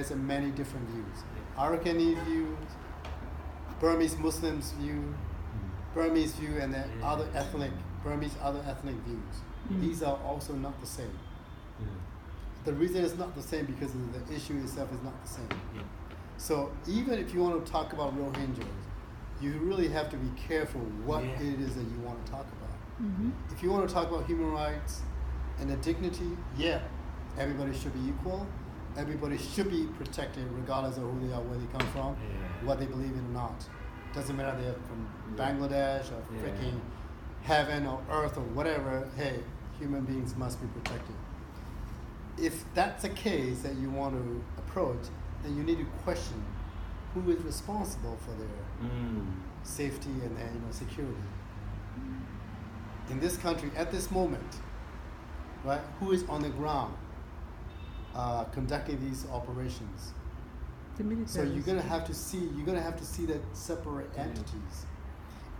there's many different views. Arakanese views, Burmese Muslims view, Burmese view, and then other ethnic views. These are also not the same. The reason it's not the same because the issue itself is not the same. So even if you want to talk about Rohingyas, you really have to be careful what it is that you want to talk about. If you want to talk about human rights and the dignity, everybody should be equal. Everybody should be protected regardless of who they are, where they come from, what they believe in or not. Doesn't matter if they're from Bangladesh or freaking heaven or earth or whatever. Hey, human beings must be protected. If that's a case that you want to approach, then you need to question who is responsible for their safety and security. In this country, at this moment, right, who is on the ground conducting these operations? So you're gonna have to see that separate entities.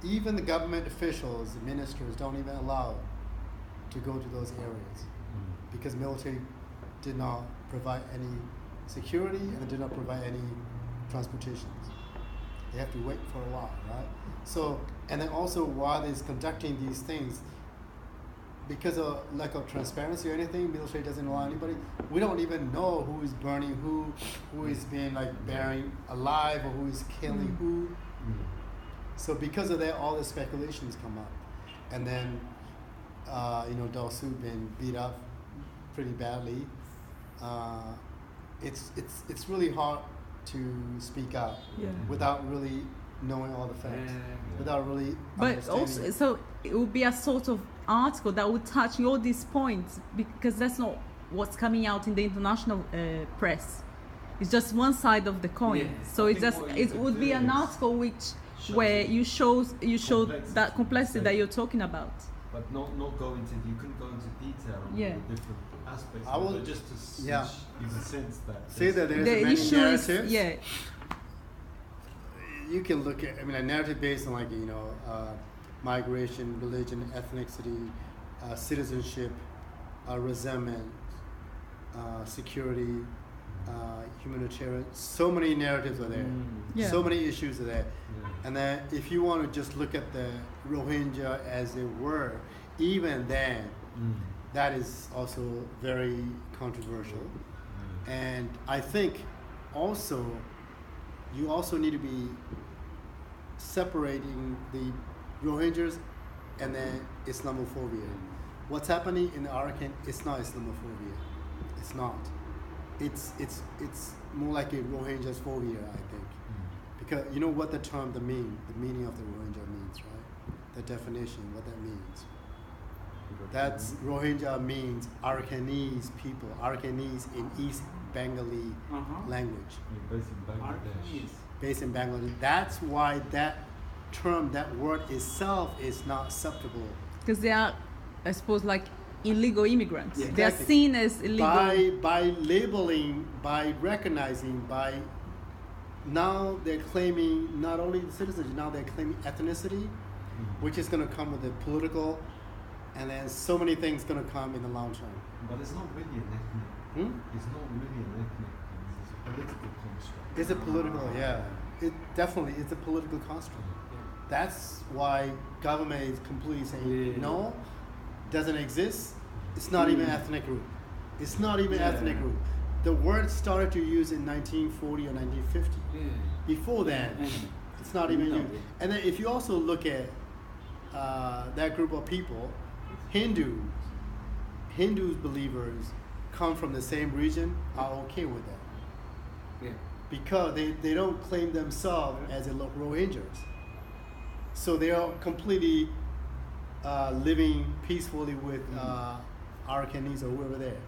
Even the government officials, the ministers, don't even allow to go to those areas because military did not provide any security and they did not provide any transportations. They have to wait for a while, right? So, and then also while they're conducting these things, because of lack of transparency or anything, military doesn't allow anybody. We don't even know who is burning who is being buried alive, or who is killing who. So because of that, all the speculations come up, and then Dosu been beat up pretty badly. It's really hard to speak out without really knowing all the facts, without really But also, so it would be a sort of article that would touch all these points, because that's not what's coming out in the international press. It's just one side of the coin. So it would be an article where you show that complexity that you're talking about. But not go into, you couldn't go into detail on the different aspects. I will just to give a sense that say that there's the many issues, narratives. You can look at, a narrative based on migration, religion, ethnicity, citizenship, resentment, security, humanitarian. So many narratives are there. So many issues are there. And then if you want to just look at the Rohingya as they were, even then, that is also very controversial. And I think also, you also need to be separating the Rohingyas and then Islamophobia. What's happening in Arakan is not Islamophobia. It's not. It's more like a Rohingyas phobia, I think. Because you know what the meaning of the Rohingya means, right? The definition, what that means. That's Rohingya means Arakanese people, Arakanese in East Bengali language. Based in Bangladesh. Based in Bangladesh. That's why that term, that word itself is not acceptable. Because they are, I suppose, illegal immigrants. Yeah, exactly. They are seen as illegal. By labeling, by recognizing, now they're claiming not only the citizenship, now they're claiming ethnicity, which is going to come with the political, and then so many things going to come in the long term. But it's not really an ethnic. It's not really an ethnic thing. It's a political construct. It's a political, It definitely is a political construct. That's why government is completely saying no, doesn't exist. It's not even ethnic group. It's not even ethnic group. The word started to use in 1940 or 1950. Before then, it's not even used. And then if you also look at that group of people, Hindus believers come from the same region, are okay with that. Because they don't claim themselves as a Rohingyas. So they are completely living peacefully with Arakanese or whoever there.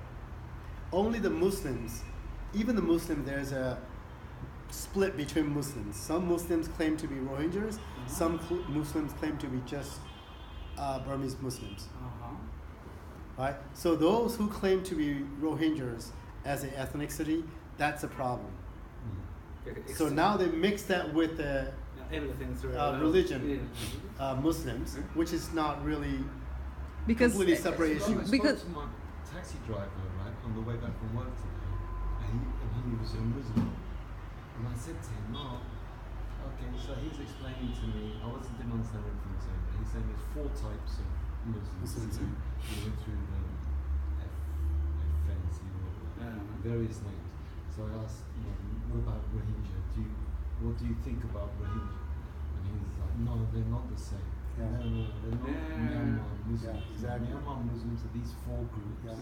Only the Muslims, even the Muslims, there's a split between Muslims. Some Muslims claim to be Rohingyas, some Muslims claim to be just Burmese Muslims. Right? So those who claim to be Rohingyas as an ethnicity, that's a problem. So now they mix that with the religion, Muslims, which is not really completely separate issue. I spoke to my taxi driver, right, on the way back from work today, he was a Muslim. And I said to him, oh, okay, so he's explaining to me, didn't understand everything he was saying, but he's saying there's 4 types of Muslims who went through the FNC or various names. So I asked, what about Rohingya? What do you think about Rohingya? And he was like, no, they're not the same. Yeah. No, they're not Myanmar Muslims. Yeah, exactly. Myanmar Muslims are these 4 groups. Yeah.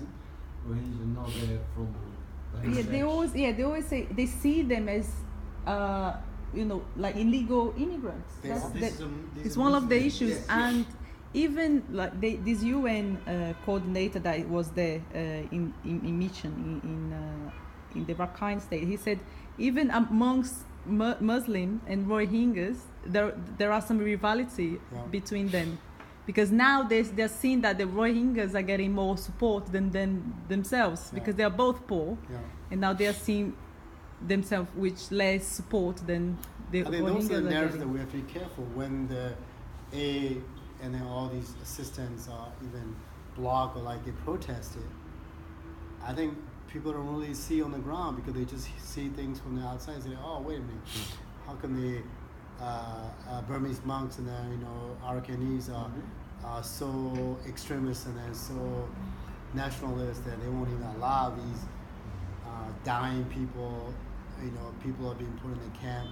Rohingya, no, they're from They always say they see them as like illegal immigrants. It's one of the issues. Yes, and even like this UN coordinator that was there in mission in the Rakhine state, he said even amongst Muslim and Rohingyas there are some rivalry between them, because now they're seeing that the Rohingyas are getting more support than themselves, because they are both poor, and now they are seeing themselves with less support than the Rohingyas. I think those are the narratives that getting. we have to be careful when the aid and then all these assistants are even blocked or like they protested. I think people don't really see on the ground because they just see things from the outside and say, oh, wait a minute, how come the Burmese monks and the Arakanese are so extremist and they're so nationalist that they won't even allow these dying people, people are being put in the camp.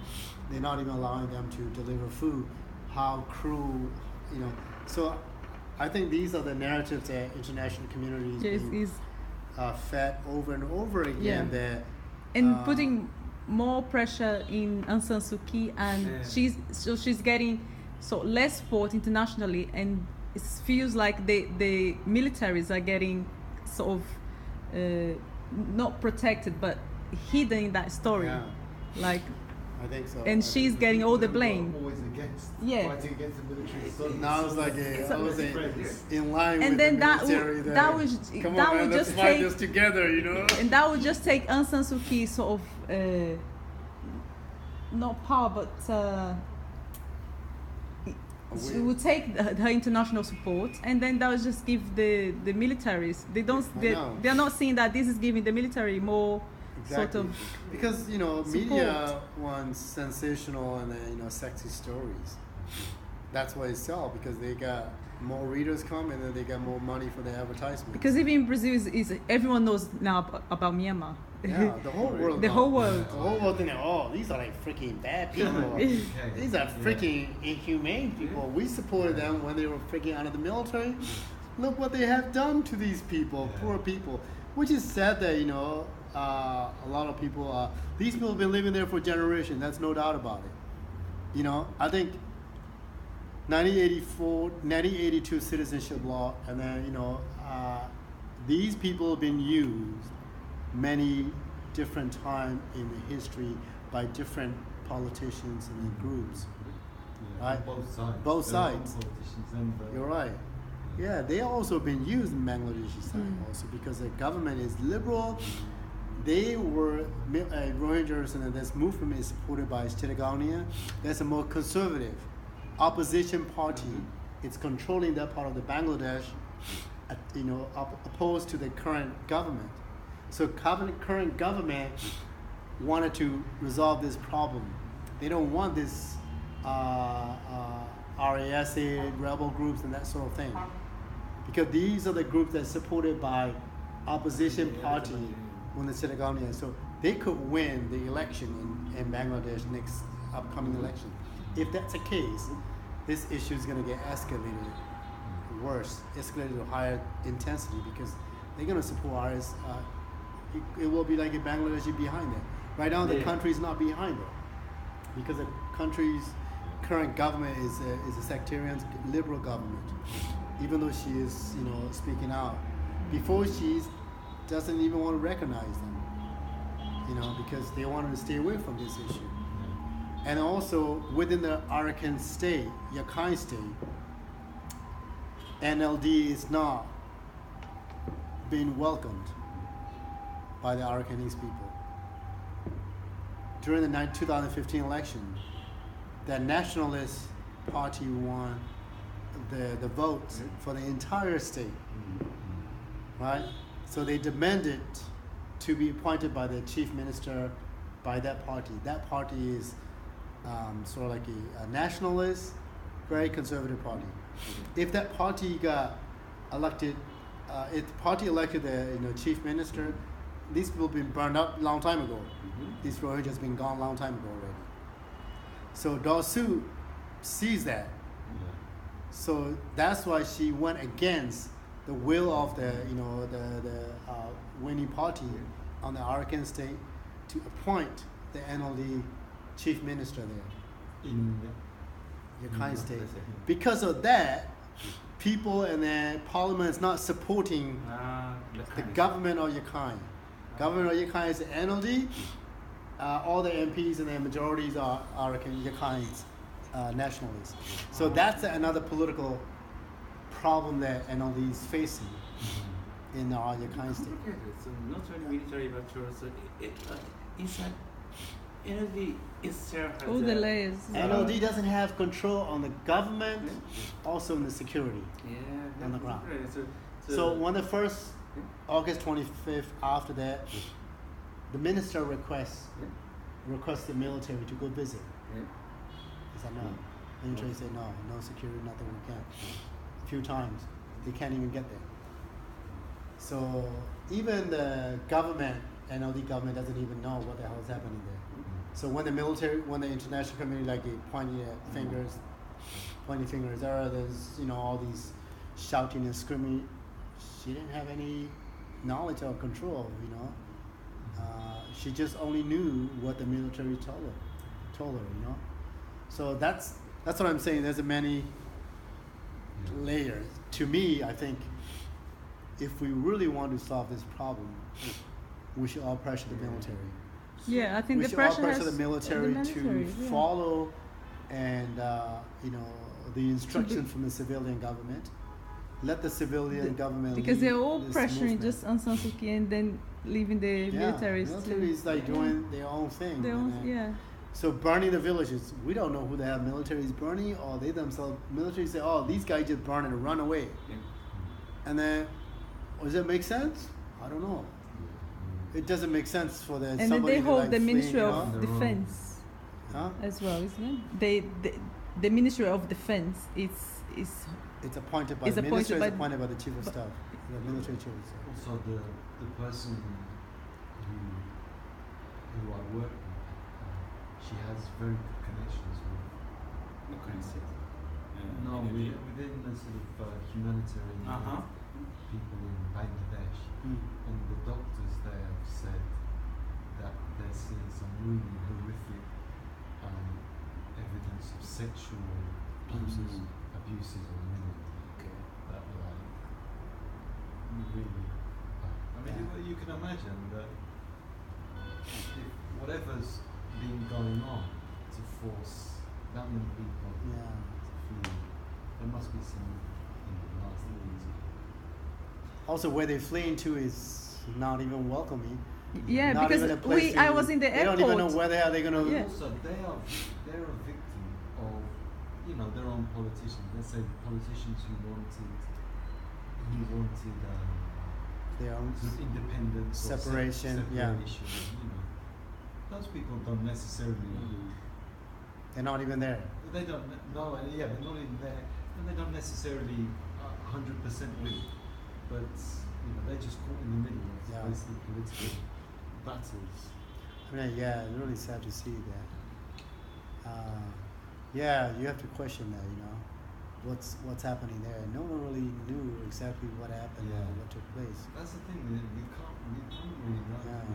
They're not even allowing them to deliver food. How cruel, So I think these are the narratives that international communities fed over and over again. And putting more pressure in Aung San Suu Kyi, and she's getting less support internationally, and it feels like the militaries are getting sort of not protected but hidden in that story. Like, I think so. And she's getting all the blame. Always against fighting against the military. So now it's like I was in line and with then the military. that would come that on, man, would let's just fight take this together, and that would just take Aung San Suu Kyi sort of not power, but it would take her international support, and then that would just give the militaries. They're not seeing that this is giving the military more. Sort of because media wants sensational and sexy stories. That's why it's sell, because they got more readers come and then they got more money for the advertisement. Because even in Brazil is everyone knows now about Myanmar. Yeah, the whole world. The whole world. The whole world thinking, oh, these are like freaking bad people. These are freaking inhumane people. We supported them when they were freaking out of the military. Look what they have done to these people, poor people. Which is sad that a lot of people, these people have been living there for generations. That's no doubt about it. I think 1982 citizenship law, and then these people have been used many different times in the history by different politicians and groups, right? Both sides. You're right. Yeah, they also been used in Bangladeshi side also, because the government is liberal. They were Rohingyas, and this movement is supported by Chittagoniya. That's a more conservative opposition party. It's controlling that part of the Bangladesh, opposed to the current government. So current government wanted to resolve this problem. They don't want this RASA, rebel groups, and that sort of thing, because these are the groups that are supported by opposition party on the Chittagoniya. So they could win the election in Bangladesh next upcoming election. If that's the case, this issue is going to get escalated worse, escalated to higher intensity, because they're going to support RS. It will be like a Bangladeshi behind it. Right now, the country is not behind it, because the country's current government is a sectarian liberal government. Even though she is, speaking out, before she doesn't even want to recognize them, because they wanted to stay away from this issue. And also within the Arakan state, Rakhine state, NLD is not being welcomed by the Arakanese people. During the 2015 election, the Nationalist Party won the votes for the entire state, right? So they demanded to be appointed by the chief minister by that party. That party is sort of like a nationalist, very conservative party. If that party got elected, if the party elected the chief minister, these people been burned up a long time ago. These Rohingyas been gone a long time ago already. So Daw Suu sees that. So that's why she went against the will of the winning party on the Arakan state to appoint the NLD chief minister there in Rakhine state. Because of that, people and the parliament is not supporting the government of Rakhine. Government of Rakhine is the NLD. All the MPs and the majorities are Rakhine's nationalists. So that's another political problem that NLD is facing in Rakhine state. So not only military but also inside NLD itself has All the layers. NLD doesn't have control on the government, also in the security yeah, on the ground. Right. So when the first August 25th, after that, the minister requests the military to go visit. He said no. The military said no security, nothing, we can't. A few times, they can't even get there. So even the government, NLD government, doesn't even know what the hell is happening there. So when the international community pointing fingers, there's all these shouting and screaming. She didn't have any knowledge or control. She just only knew what the military told her. So that's what I'm saying. There's many layers. To me, I think if we really want to solve this problem, we should all pressure the military. Yeah, I think we the should all pressure pressure has the military to follow and the instruction from the civilian government. Let the civilian government because they're all lead this pressuring movement. just Aung San Suu Kyi and then leaving the militaries military is doing their own thing. So burning the villages, we don't know who the hell military is burning, or they themselves, military say, oh, these guys just burn and run away. And then, does it make sense? I don't know. It doesn't make sense for the and then they hold the Ministry of Defense as well, isn't it? The Ministry of Defense it's appointed by the minister. It's appointed by the chief of staff, the military chief of staff. Also, the person who I work with, she has very good connections with. What kind of state? Within the sort of humanitarian people in Bangladesh, and the doctors there have said that they're seeing some really horrific evidence of sexual abuses on women. That really. I mean, you can imagine that if whatever's been going on to force that many people to flee, there must be some nasty things. Also, where they flee into is not even welcoming. Yeah, not because I was in the airport. They don't even know where they're going to. Yeah. Also, they're a victim of their own politicians. Let's say politicians who wanted their own sort of independence, separation. Those people don't necessarily. They're not even there. They don't know. They're not even there, and they don't necessarily 100% win. But they're just caught in the middle of basically political battles. I mean, it's really sad to see that. You have to question that. What's happening there. No one really knew exactly what happened or what took place. That's the thing. We can't really know. Yeah.